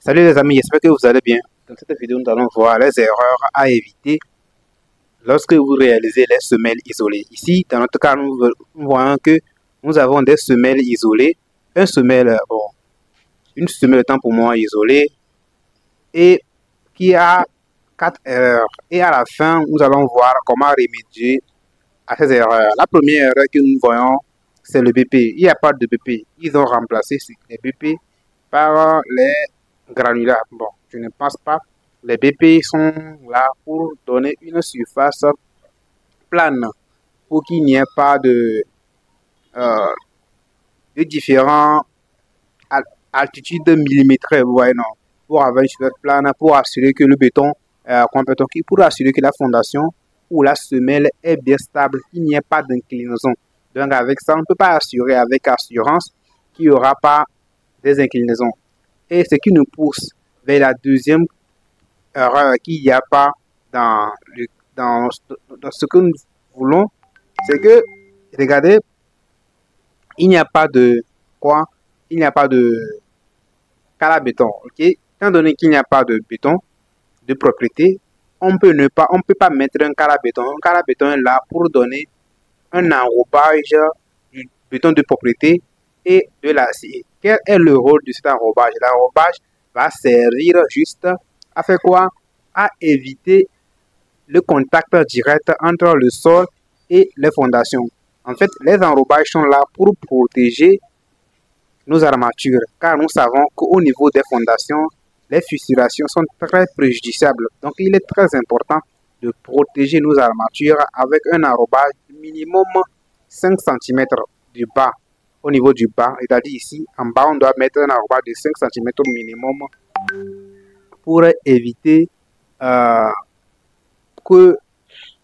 Salut les amis, j'espère que vous allez bien. Dans cette vidéo, nous allons voir les erreurs à éviter lorsque vous réalisez les semelles isolées. Ici, dans notre cas, nous voyons que nous avons des semelles isolées. Une semelle temps pour moi isolée et qui a 4 erreurs. Et à la fin, nous allons voir comment remédier à ces erreurs. La première erreur que nous voyons, c'est le BP. Il n'y a pas de BP. Ils ont remplacé les BP par les granulats. Bon, je ne pense pas. Les BP sont là pour donner une surface plane, pour qu'il n'y ait pas de différents altitudes millimétrées. Vous voyez, non. Pour avoir une surface plane, pour assurer que le béton, pour assurer que la fondation ou la semelle est bien stable, qu'il n'y ait pas d'inclinaison. Donc avec ça, on ne peut pas assurer avec assurance qu'il n'y aura pas des inclinaisons. Et ce qui nous pousse vers la deuxième erreur qu'il n'y a pas dans ce que nous voulons, c'est que, regardez, il n'y a pas de quoi, il n'y a pas de calabéton, ok? Étant donné qu'il n'y a pas de béton de propriété, on peut pas mettre un calabéton. Un calabéton est là pour donner un enrobage du béton de propriété et de l'acier. Quel est le rôle de cet enrobage? L'enrobage va servir juste à faire quoi? À éviter le contact direct entre le sol et les fondations. En fait, les enrobages sont là pour protéger nos armatures, car nous savons qu'au niveau des fondations, les fissurations sont très préjudiciables. Donc, il est très important de protéger nos armatures avec un enrobage minimum 5 cm du bas, au niveau du bas. C'est-à-dire ici, en bas, on doit mettre un enrobage de 5 cm minimum pour éviter que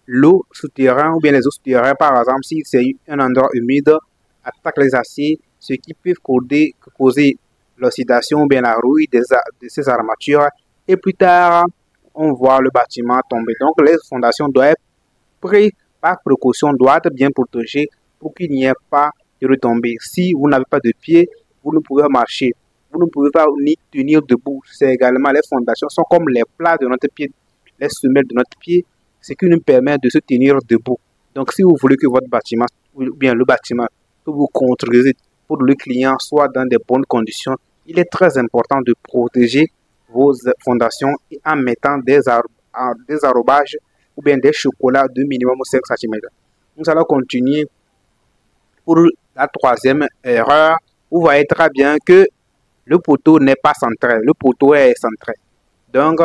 l'eau souterraine ou bien les eaux souterraines, par exemple, si c'est un endroit humide, attaque les aciers, ce qui peut causer l'oxydation ou bien la rouille de ces armatures. Et plus tard, on voit le bâtiment tomber. Donc, les fondations doivent être prises par précaution, doivent être bien protégées pour qu'il n'y ait pas de retombées. Si vous n'avez pas de pied, vous ne pouvez pas marcher. Vous ne pouvez pas ni tenir debout. C'est également, les fondations sont comme les plats de notre pied, les semelles de notre pied, ce qui nous permet de se tenir debout. Donc, si vous voulez que votre bâtiment, ou bien le bâtiment que vous construisez pour le client soit dans de bonnes conditions, il est très important de protéger vos fondations et en mettant des arrobages ou bien des chocolats de minimum 5 cm. Nous allons continuer pour la troisième erreur. Vous voyez très bien que le poteau n'est pas centré, le poteau est centré. Donc,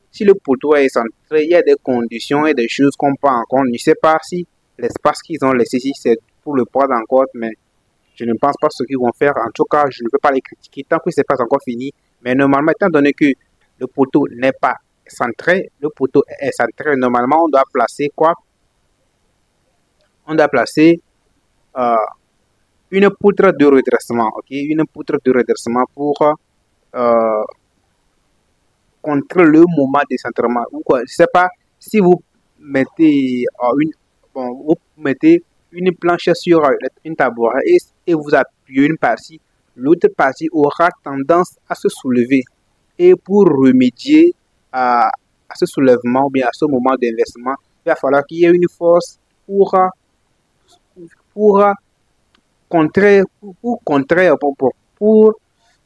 si le poteau est centré, il y a des conditions et des choses qu'on prend en compte. Je ne sais pas si l'espace qu'ils ont laissé ici, c'est pour le prendre en compte, mais je ne pense pas ce qu'ils vont faire. En tout cas, je ne peux pas les critiquer tant que ce n'est pas encore fini. Mais normalement, étant donné que le poteau n'est pas centré, le poteau est centré, normalement, on doit placer quoi? On doit placer une poutre de redressement, ok? Une poutre de redressement pour contre le moment de centrement. Je ne sais pas si vous mettez vous mettez une planche sur une tabouret et vous appuyez une partie, l'autre partie aura tendance à se soulever. Et pour remédier à ce soulèvement ou bien à ce moment d'inversement, il va falloir qu'il y ait une force pour contrer, je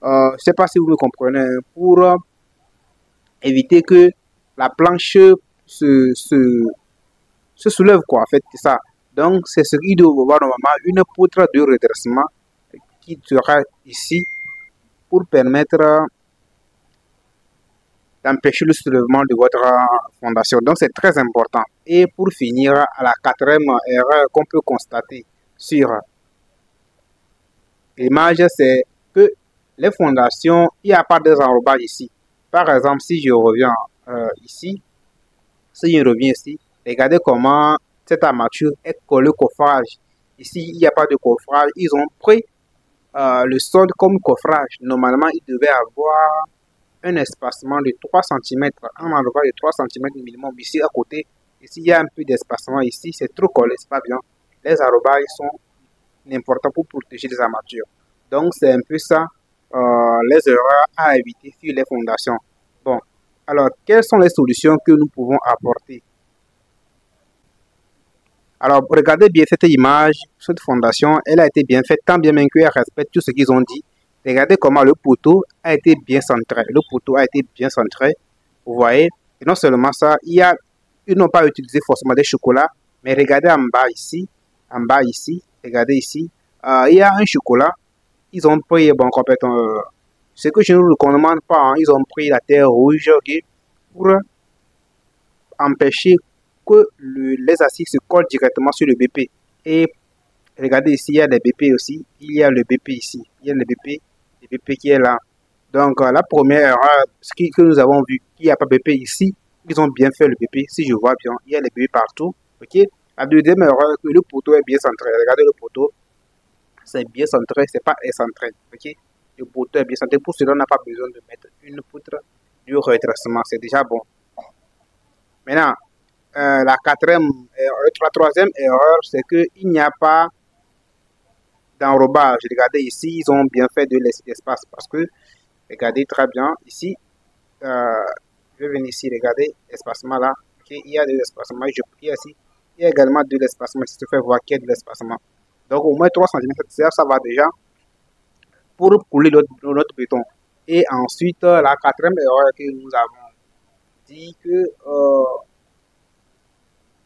ne sais pas si vous me comprenez, pour éviter que la planche se soulève, quoi, en fait, c'est ça. Donc, c'est ce qu'il doit avoir normalement, une poutre de redressement qui sera ici pour permettre d'empêcher le soulèvement de votre fondation. Donc, c'est très important. Et pour finir, à la quatrième erreur qu'on peut constater sur l'image, c'est que les fondations, il n'y a pas d'enrobage ici. Par exemple, si je reviens ici, regardez comment cette armature est collée au coffrage. Ici, il n'y a pas de coffrage. Ils ont pris le sol comme coffrage. Normalement, il devait avoir un espacement de 3 cm, un enrobage de 3 cm minimum. Ici, à côté, ici, il y a un peu d'espacement. Ici, c'est trop collé, c'est pas bien. Les enrobages sont importants pour protéger les armatures. Donc, c'est un peu ça les erreurs à éviter sur les fondations. Bon, alors, quelles sont les solutions que nous pouvons apporter? Alors, regardez bien cette image, cette fondation, elle a été bien faite, tant bien même qu'elle respecte tout ce qu'ils ont dit. Regardez comment le poteau a été bien centré. Le poteau a été bien centré, vous voyez. Et non seulement ça, ils n'ont pas utilisé forcément des chocolats, mais regardez en bas ici, regardez ici, il y a un chocolat. Ils ont pris, bon, complètement, ce que je ne vous recommande pas, hein, ils ont pris la terre rouge, okay, pour empêcher que les acides se collent directement sur le BP. Et regardez ici, il y a des BP aussi. Il y a le BP ici. Il y a le BP qui est là. Donc, la première erreur, ce que nous avons vu, il n'y a pas BP ici. Ils ont bien fait le BP, si je vois bien. Il y a les BP partout. Ok. La deuxième erreur, que le poteau est bien centré. Regardez le poteau. C'est bien centré, c'est pas excentré. Ok. Le poteau est bien centré. Pour cela, on n'a pas besoin de mettre une poutre de redressement. C'est déjà bon. Maintenant, la troisième erreur, c'est qu'il n'y a pas d'enrobage. Regardez ici, ils ont bien fait de l'espace parce que, regardez très bien, ici, je vais venir ici, regardez l'espacement là. Okay, il y a de l'espacement, il y a également de l'espacement, si tu fais voir qu'il y a de l'espacement. Donc au moins 3 cm, ça va déjà pour couler notre béton. Et ensuite, la quatrième erreur que nous avons dit que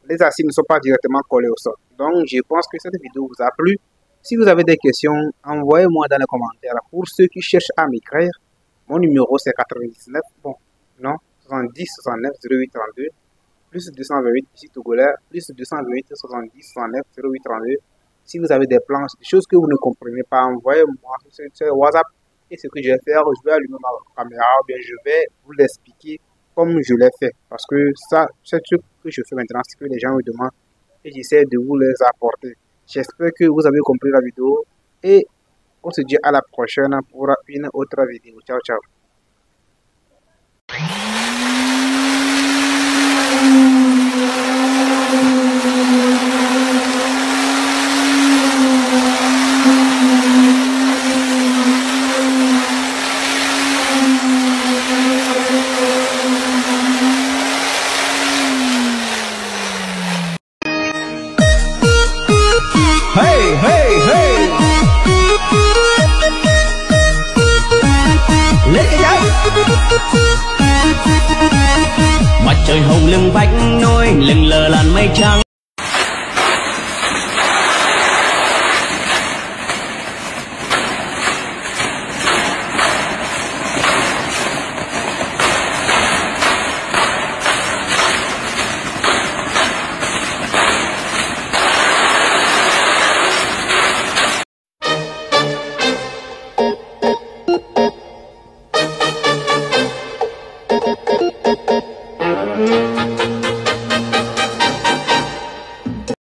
les acides ne sont pas directement collés au sol. Donc, je pense que cette vidéo vous a plu. Si vous avez des questions, envoyez-moi dans les commentaires. Pour ceux qui cherchent à m'écrire, mon numéro c'est 99, bon, non, 70 69 08 32, plus 228 ici togolais, plus 228 70 69 08 32. Si vous avez des plans, des choses que vous ne comprenez pas, envoyez-moi sur WhatsApp. Et ce que je vais faire, je vais allumer ma caméra, ou bien je vais vous l'expliquer comme je l'ai fait. Parce que ça, c'est ce que je fais maintenant, c'est que les gens me demandent et j'essaie de vous les apporter. J'espère que vous avez compris la vidéo et on se dit à la prochaine pour une autre vidéo. Ciao, ciao. Hey, hey, hey. Lên cái giấy. Mặt trời hồng lưng vách nôi, lưng lờ làn mây trắng.